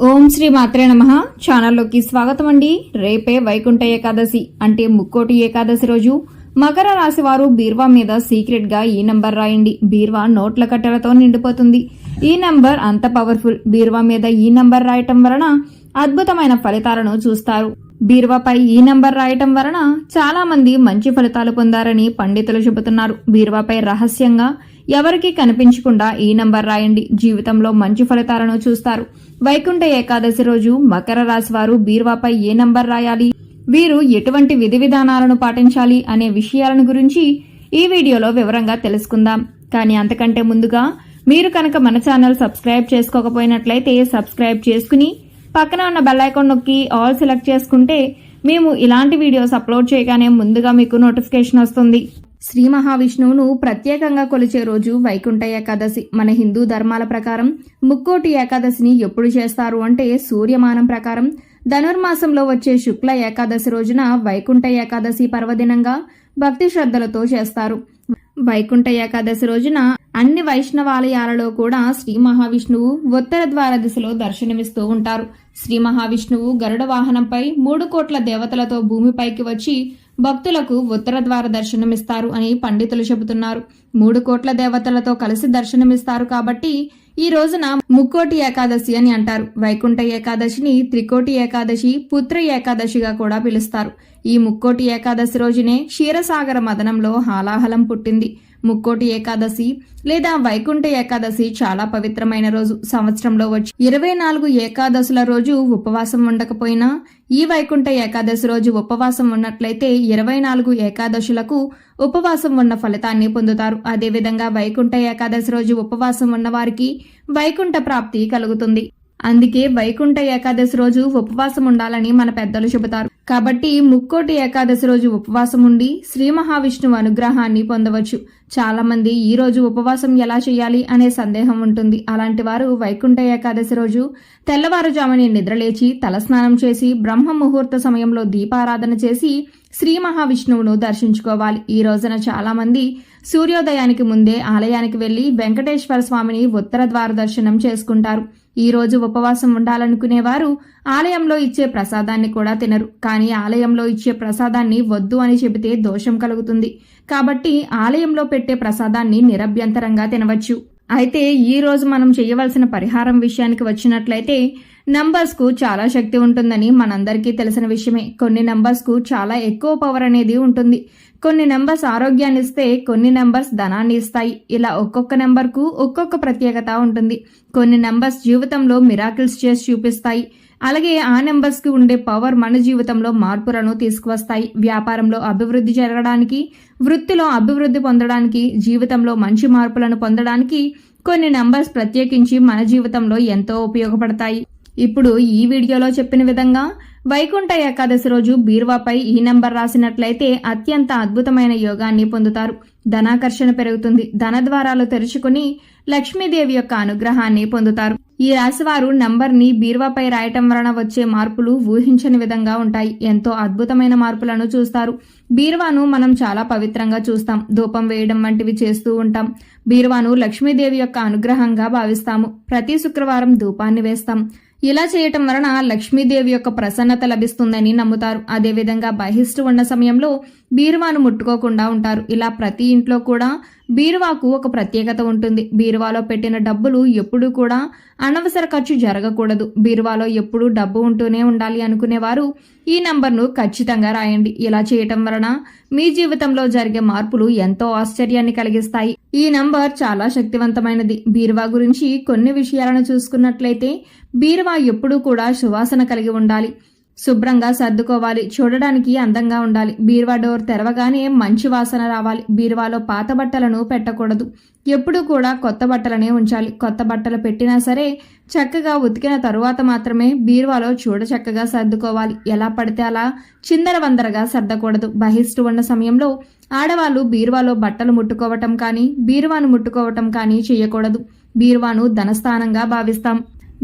ఓం శ్రీ మాత్రే నమః. ఛానల్లోకి స్వాగతం అండి. రేపే వైకుంఠ ఏకాదశి అంటే ముక్కోటి ఏకాదశి రోజు మకర రాశి వారు బీర్వా మీద సీక్రెట్ గా ఈ నంబర్ రాయండి. బీర్వా నోట్ల కట్టెలతో నిండిపోతుంది. ఈ నంబర్ అంత పవర్ఫుల్. బీర్వా మీద ఈ నంబర్ రాయటం వలన అద్భుతమైన ఫలితాలను చూస్తారు. బీర్వాపై ఈ నంబర్ రాయటం వలన చాలా మంది మంచి ఫలితాలు పొందారని పండితులు చెబుతున్నారు. బీర్వాపై రహస్యంగా ఎవరికీ కనిపించకుండా ఈ నంబర్ రాయండి. జీవితంలో మంచి ఫలితాలను చూస్తారు. వైకుంఠ ఏకాదశి రోజు మకర రాశి వారు బీర్వాపై ఏ నంబర్ రాయాలి, వీరు ఎటువంటి విధి విధానాలను పాటించాలి అనే విషయాలను గురించి ఈ వీడియోలో వివరంగా తెలుసుకుందాం. కానీ అంతకంటే ముందుగా మీరు కనుక మన ఛానల్ సబ్స్క్రైబ్ చేసుకోకపోయినట్లయితే సబ్స్క్రైబ్ చేసుకుని పక్కన ఉన్న బెల్ ఐకాన్ నొక్కి ఆల్ సెలెక్ట్ చేసుకుంటే మేము ఇలాంటి వీడియోస్ అప్లోడ్ చేయగానే ముందుగా మీకు నోటిఫికేషన్ వస్తుంది. శ్రీ మహావిష్ణువును ప్రత్యేకంగా కొలిచే రోజు వైకుంఠ ఏకాదశి. మన హిందూ ధర్మాల ప్రకారం ముక్కోటి ఏకాదశిని ఎప్పుడు చేస్తారు అంటే సూర్యమానం ప్రకారం ధనుర్మాసంలో వచ్చే శుక్ల ఏకాదశి రోజున వైకుంఠ ఏకాదశి పర్వదినంగా భక్తి శ్రద్ధలతో చేస్తారు. వైకుంఠ ఏకాదశి రోజున అన్ని వైష్ణవాలయాలలో కూడా శ్రీ మహావిష్ణువు ఉత్తర ద్వార దిశలో దర్శనమిస్తూ ఉంటారు. శ్రీ మహావిష్ణువు గరుడ వాహనంపై 3 కోట్ల దేవతలతో భూమిపైకి వచ్చి భక్తులకు ఉత్తర ద్వార దర్శనమిస్తారు అని పండితులు చెబుతున్నారు. 3 కోట్ల దేవతలతో కలిసి దర్శనమిస్తారు కాబట్టి ఈ రోజున ముక్కోటి ఏకాదశి అని అంటారు. వైకుంఠ ఏకాదశిని త్రికోటి ఏకాదశి, పుత్ర ఏకాదశిగా కూడా పిలుస్తారు. ఈ ముక్కోటి ఏకాదశి రోజునే క్షీరసాగర మదనంలో హాలాహలం పుట్టింది. ముక్కోటి ఏకాదశి లేదా వైకుంఠ ఏకాదశి చాలా పవిత్రమైన రోజు. సంవత్సరంలో వచ్చి 24 ఏకాదశుల రోజు ఉపవాసం ఉండకపోయినా ఈ వైకుంఠ ఏకాదశి రోజు ఉపవాసం ఉన్నట్లయితే 24 ఏకాదశులకు ఉపవాసం ఉన్న ఫలితాన్ని పొందుతారు. అదేవిధంగా వైకుంఠ ఏకాదశి రోజు ఉపవాసం ఉన్న వారికి వైకుంఠ ప్రాప్తి కలుగుతుంది. అందుకే వైకుంఠ ఏకాదశి రోజు ఉపవాసం ఉండాలని మన పెద్దలు చెబుతారు. కాబట్టి ముక్కోటి ఏకాదశి రోజు ఉపవాసం ఉండి శ్రీ మహావిష్ణువు అనుగ్రహాన్ని పొందవచ్చు. చాలా మంది ఈ రోజు ఉపవాసం ఎలా చేయాలి అనే సందేహం ఉంటుంది. అలాంటి వారు వైకుంఠ ఏకాదశి రోజు తెల్లవారుజామునే నిద్రలేచి తలస్నానం చేసి బ్రహ్మ ముహూర్త సమయంలో దీపారాధన చేసి శ్రీ మహావిష్ణువును దర్శించుకోవాలి. ఈ రోజున చాలా మంది సూర్యోదయానికి ముందే ఆలయానికి వెళ్లి వెంకటేశ్వర స్వామిని ఉత్తర ద్వార దర్శనం చేసుకుంటారు. ఈ రోజు ఉపవాసం ఉండాలనుకునేవారు ఆలయంలో ఇచ్చే ప్రసాదాన్ని కూడా తినరు. కానీ ఆలయంలో ఇచ్చే ప్రసాదాన్ని వద్దు అని చెబితే దోషం కలుగుతుంది. కాబట్టి ఆలయంలో పెట్టే ప్రసాదాన్ని నిరభ్యంతరంగా తినవచ్చు. అయితే ఈ రోజు మనం చేయవలసిన పరిహారం విషయానికి వచ్చినట్లయితే నంబర్స్ కు చాలా శక్తి ఉంటుందని మనందరికీ తెలిసిన విషయమే. కొన్ని నంబర్స్ కు చాలా ఎక్కువ పవర్ అనేది ఉంటుంది. కొన్ని నంబర్స్ ఆరోగ్యాన్ని ఇస్తే, కొన్ని నంబర్స్ ధనాన్ని ఇస్తాయి. ఇలా ఒక్కొక్క నెంబర్ కు ఒక్కొక్క ప్రత్యేకత ఉంటుంది. కొన్ని నంబర్స్ జీవితంలో మిరాకిల్స్ చేసి చూపిస్తాయి. అలాగే ఆ నెంబర్స్ కి ఉండే పవర్ మన జీవితంలో మార్పులను తీసుకువస్తాయి. వ్యాపారంలో అభివృద్ధి జరగడానికి, వృత్తిలో అభివృద్ధి పొందడానికి, జీవితంలో మంచి మార్పులను పొందడానికి కొన్ని నంబర్స్ ప్రత్యేకించి మన జీవితంలో ఎంతో ఉపయోగపడతాయి. ఇప్పుడు ఈ వీడియోలో చెప్పిన విధంగా వైకుంఠ ఏకాదశి రోజు బీర్వాపై ఈ నంబర్ రాసినట్లయితే అత్యంత అద్భుతమైన యోగాన్ని పొందుతారు. ధనాకర్షణ పెరుగుతుంది. ధన ద్వారాలు తెరుచుకుని లక్ష్మీదేవి యొక్క అనుగ్రహాన్ని పొందుతారు. ఈ రాశివారు నంబర్ని బీర్వాపై రాయటం వలన వచ్చే మార్పులు ఊహించని విధంగా ఉంటాయి. ఎంతో అద్భుతమైన మార్పులను చూస్తారు. బీర్వాను మనం చాలా పవిత్రంగా చూస్తాం. ధూపం వేయడం వంటివి చేస్తూ ఉంటాం. బీర్వాను లక్ష్మీదేవి యొక్క అనుగ్రహంగా భావిస్తాము. ప్రతి శుక్రవారం ధూపాన్ని వేస్తాం. ఇలా చేయటం వలన లక్ష్మీదేవి యొక్క ప్రసన్నత లభిస్తుందని నమ్ముతారు. అదేవిధంగా బహిష్టు ఉన్న సమయంలో బీరువాను ముట్టుకోకుండా ఉంటారు. ఇలా ప్రతి ఇంట్లో కూడా బీరువాకు ఒక ప్రత్యేకత ఉంటుంది. బీరువాలో పెట్టిన డబ్బులు ఎప్పుడూ కూడా అనవసర ఖర్చు జరగకూడదు. బీరువాలో ఎప్పుడూ డబ్బు ఉంటూనే ఉండాలి అనుకునేవారు ఈ నంబర్ను ఖచ్చితంగా రాయండి. ఇలా చేయటం వలన మీ జీవితంలో జరిగే మార్పులు ఎంతో ఆశ్చర్యాన్ని కలిగిస్తాయి. ఈ నంబర్ చాలా శక్తివంతమైనది. బీరువా గురించి కొన్ని విషయాలను చూసుకున్నట్లయితే బీరువా ఎప్పుడూ కూడా సువాసన కలిగి ఉండాలి. శుభ్రంగా సర్దుకోవాలి. చూడడానికి అందంగా ఉండాలి. బీరువా డోర్ తెరవగానే మంచి వాసన రావాలి. బీరువాలో పాత బట్టలను పెట్టకూడదు. ఎప్పుడూ కూడా కొత్త బట్టలనే ఉంచాలి. కొత్త బట్టలు పెట్టినా సరే చక్కగా ఉతికిన తరువాత మాత్రమే బీరువాలో చక్కగా సర్దుకోవాలి. ఎలా పడితే అలా చిందరవందరగా సర్దకూడదు. బహిష్టు ఉన్న సమయంలో ఆడవాళ్లు బీరువాలో బట్టలు ముట్టుకోవటం కానీ బీరువాను ముట్టుకోవటం కానీ చేయకూడదు. బీరువాను ధనస్థానంగా భావిస్తాం.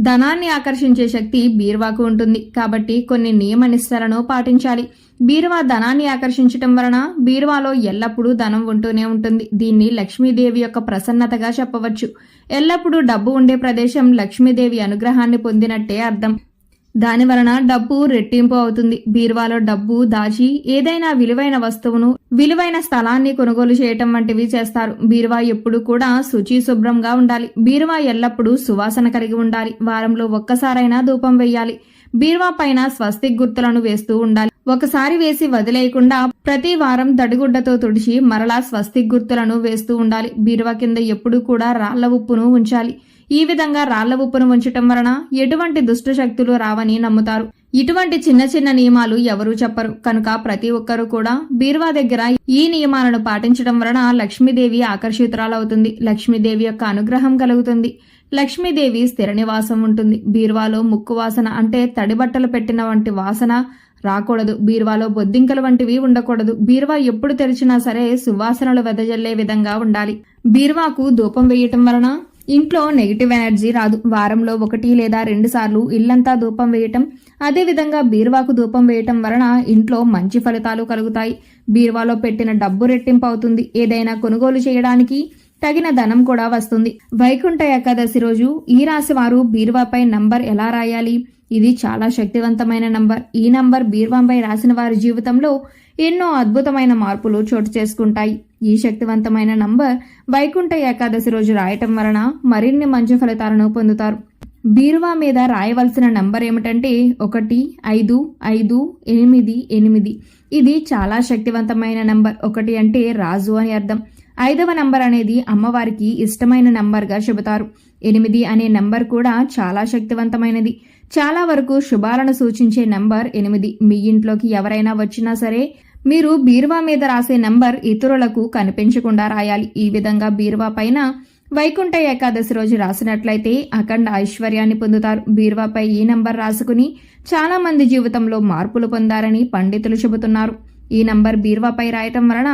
ధనాన్ని ఆకర్షించే శక్తి బీరువాకు ఉంటుంది కాబట్టి కొన్ని నియమ నిష్టలను పాటించాలి. బీరువా ధనాన్ని ఆకర్షించటం వలన బీరువాలో ఎల్లప్పుడూ ధనం ఉంటూనే ఉంటుంది. దీన్ని లక్ష్మీదేవి యొక్క ప్రసన్నతగా చెప్పవచ్చు. ఎల్లప్పుడూ డబ్బు ఉండే ప్రదేశం లక్ష్మీదేవి అనుగ్రహాన్ని పొందినట్టే అర్థం. దాని వలన డబ్బు రెట్టింపు అవుతుంది. బీరువాలో డబ్బు దాచి ఏదైనా విలువైన వస్తువును, విలువైన స్థలాన్ని కొనుగోలు చేయటం వంటివి చేస్తారు. బీరువా ఎప్పుడు కూడా శుచి శుభ్రంగా ఉండాలి. బీరువా ఎల్లప్పుడూ సువాసన కలిగి ఉండాలి. వారంలో ఒక్కసారైనా ధూపం వేయాలి. బీరువా పైన స్వస్తిక్ గుర్తులను వేస్తూ ఉండాలి. ఒకసారి వేసి వదిలేయకుండా ప్రతి వారం తడిగుడ్డతో తుడిచి మరలా స్వస్తిక్ గుర్తులను వేస్తూ ఉండాలి. బీరువా కింద ఎప్పుడూ కూడా రాళ్ల ఉప్పును ఉంచాలి. ఈ విధంగా రాళ్ల ఉప్పును ఉంచటం వలన ఎటువంటి దుష్ట శక్తులు రావని నమ్ముతారు. ఇటువంటి చిన్న చిన్న నియమాలు ఎవరూ చెప్పరు కనుక ప్రతి ఒక్కరూ కూడా బీరువా దగ్గర ఈ నియమాలను పాటించడం వలన లక్ష్మీదేవి ఆకర్షితురాలవుతుంది. లక్ష్మీదేవి యొక్క అనుగ్రహం కలుగుతుంది. లక్ష్మీదేవి స్థిర నివాసం ఉంటుంది. బీరువాలో ముక్కు వాసన అంటే తడి బట్టలు పెట్టిన వంటి వాసన రాకూడదు. బీరువాలో బొద్దింకలు వంటివి ఉండకూడదు. బీరువా ఎప్పుడు తెరిచినా సరే సువాసనలు వెదజల్లే విధంగా ఉండాలి. బీరువాకు ధూపం వేయటం వలన ఇంట్లో నెగిటివ్ ఎనర్జీ రాదు. వారంలో 1 లేదా 2 సార్లు ఇల్లంతా ధూపం వేయటం, అదేవిధంగా బీరువాకు ధూపం వేయటం వలన ఇంట్లో మంచి ఫలితాలు కలుగుతాయి. బీరువాలో పెట్టిన డబ్బు రెట్టింపు అవుతుంది. ఏదైనా కొనుగోలు చేయడానికి తగిన ధనం కూడా వస్తుంది. వైకుంఠ ఏకాదశి రోజు ఈ రాశి వారు బీరువాపై నంబర్ ఎలా రాయాలి? ఇది చాలా శక్తివంతమైన నంబర్. ఈ నంబర్ బీరువాపై రాసిన వారి జీవితంలో ఎన్నో అద్భుతమైన మార్పులు చోటు చేసుకుంటాయి. ఈ శక్తివంతమైన నంబర్ వైకుంఠ ఏకాదశి రోజు రాయటం వలన మరిన్ని మంచి ఫలితాలను పొందుతారు. బీరువా మీద రాయవలసిన నంబర్ ఏమిటంటే 1558. ఇది చాలా శక్తివంతమైన నంబర్. 1 అంటే రాజు అని అర్థం. 5వ నంబర్ అనేది అమ్మవారికి ఇష్టమైన నంబర్గా చెబుతారు. 8 అనే నంబర్ కూడా చాలా శక్తివంతమైనది. చాలా వరకు శుభాలను సూచించే నంబర్ 8. మీ ఇంట్లోకి ఎవరైనా వచ్చినా సరే మీరు బీరువా మీద రాసే నంబర్ ఇతరులకు కనిపించకుండా రాయాలి. ఈ విధంగా బీరువా పైన వైకుంఠ ఏకాదశి రోజు రాసినట్లయితే అఖండ ఐశ్వర్యాన్ని పొందుతారు. బీరువాపై ఈ నంబర్ రాసుకుని చాలా మంది జీవితంలో మార్పులు పొందారని పండితులు చెబుతున్నారు. ఈ నంబర్ బీరువాపై రాయటం వలన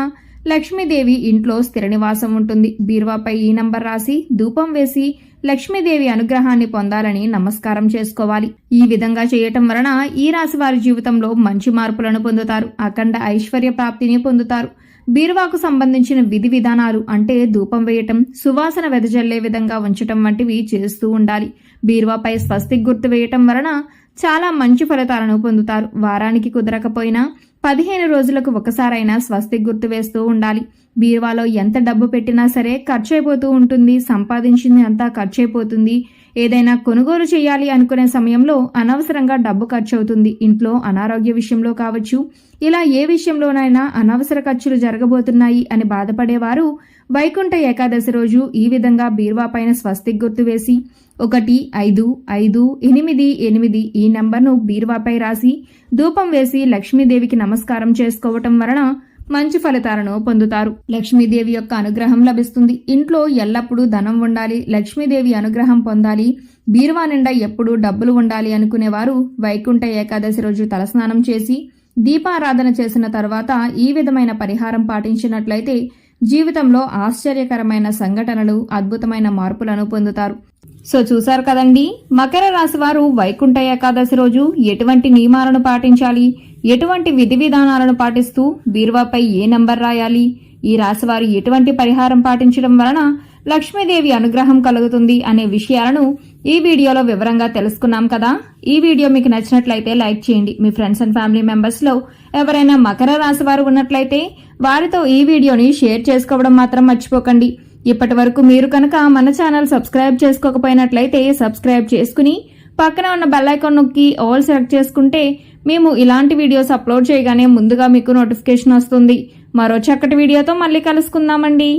లక్ష్మీదేవి ఇంట్లో స్థిర నివాసం ఉంటుంది. బీరువాపై ఈ నంబర్ రాసి ధూపం వేసి లక్ష్మీదేవి అనుగ్రహాన్ని పొందాలని నమస్కారం చేసుకోవాలి. ఈ విధంగా చేయటం వలన ఈ రాశి వారి జీవితంలో మంచి మార్పులను పొందుతారు. అఖండ ఐశ్వర్య ప్రాప్తిని పొందుతారు. బీరువాకు సంబంధించిన విధి విధానాలు అంటే ధూపం వేయటం, సువాసన వెదజల్లే విధంగా ఉంచటం వంటివి చేస్తూ ఉండాలి. బీరువాపై స్వస్తిక్ గుర్తు వేయటం వలన చాలా మంచి ఫలితాలను పొందుతారు. వారానికి కుదరకపోయినా 15 రోజులకు ఒకసారైనా స్వస్తిక్ గుర్తు వేస్తూ ఉండాలి. బీరువాలో ఎంత డబ్బు పెట్టినా సరే ఖర్చు అయిపోతూ ఉంటుంది. సంపాదించింది అంతా ఖర్చు అయిపోతుంది. ఏదైనా కొనుగోలు చేయాలి అనుకునే సమయంలో అనవసరంగా డబ్బు ఖర్చు అవుతుంది. ఇంట్లో అనారోగ్య విషయంలో కావచ్చు, ఇలా ఏ విషయంలోనైనా అనవసర ఖర్చులు జరగబోతున్నాయి అని బాధపడేవారు వైకుంఠ ఏకాదశి రోజు ఈ విధంగా బీరువా పైన స్వస్తిక్ గుర్తు వేసి 1558 ఈ నంబర్ను బీరువాపై రాసి ధూపం వేసి లక్ష్మీదేవికి నమస్కారం చేసుకోవటం వలన మంచి ఫలితాలను పొందుతారు. లక్ష్మీదేవి యొక్క అనుగ్రహం లభిస్తుంది. ఇంట్లో ఎల్లప్పుడూ ధనం ఉండాలి, లక్ష్మీదేవి అనుగ్రహం పొందాలి, బీరువా నిండా ఎప్పుడూ డబ్బులు ఉండాలి అనుకునేవారు వైకుంఠ ఏకాదశి రోజు తలస్నానం చేసి దీపారాధన చేసిన తర్వాత ఈ విధమైన పరిహారం పాటించినట్లయితే జీవితంలో ఆశ్చర్యకరమైన సంఘటనలు, అద్భుతమైన మార్పులను పొందుతారు. సో చూశారు కదండి, మకర రాశి వారు వైకుంఠ ఏకాదశి రోజు ఎటువంటి నియమాలను పాటించాలి, ఎటువంటి విధి విధానాలను పాటిస్తూ బీరువాపై ఏ నంబర్ రాయాలి, ఈ రాశివారు ఎటువంటి పరిహారం పాటించడం వలన లక్ష్మీదేవి అనుగ్రహం కలుగుతుంది అనే విషయాలను ఈ వీడియోలో వివరంగా తెలుసుకున్నాం కదా. ఈ వీడియో మీకు నచ్చినట్లయితే లైక్ చేయండి. మీ ఫ్రెండ్స్ అండ్ ఫ్యామిలీ మెంబర్స్ లో ఎవరైనా మకర రాశి వారు ఉన్నట్లయితే వారితో ఈ వీడియోని షేర్ చేసుకోవడం మాత్రం మర్చిపోకండి. ఇప్పటి వరకు మీరు కనుక మన ఛానల్ సబ్స్క్రైబ్ చేసుకోకపోయినట్లయితే సబ్స్క్రైబ్ చేసుకుని పక్కన ఉన్న బెల్ ఐకాన్ నొక్కి ఆల్ సెలెక్ట్ చేసుకుంటే మేము ఇలాంటి వీడియోస్ అప్లోడ్ చేయగానే ముందుగా మీకు నోటిఫికేషన్ వస్తుంది. మరో చక్కటి వీడియోతో మళ్ళీ కలుసుకుందామండి.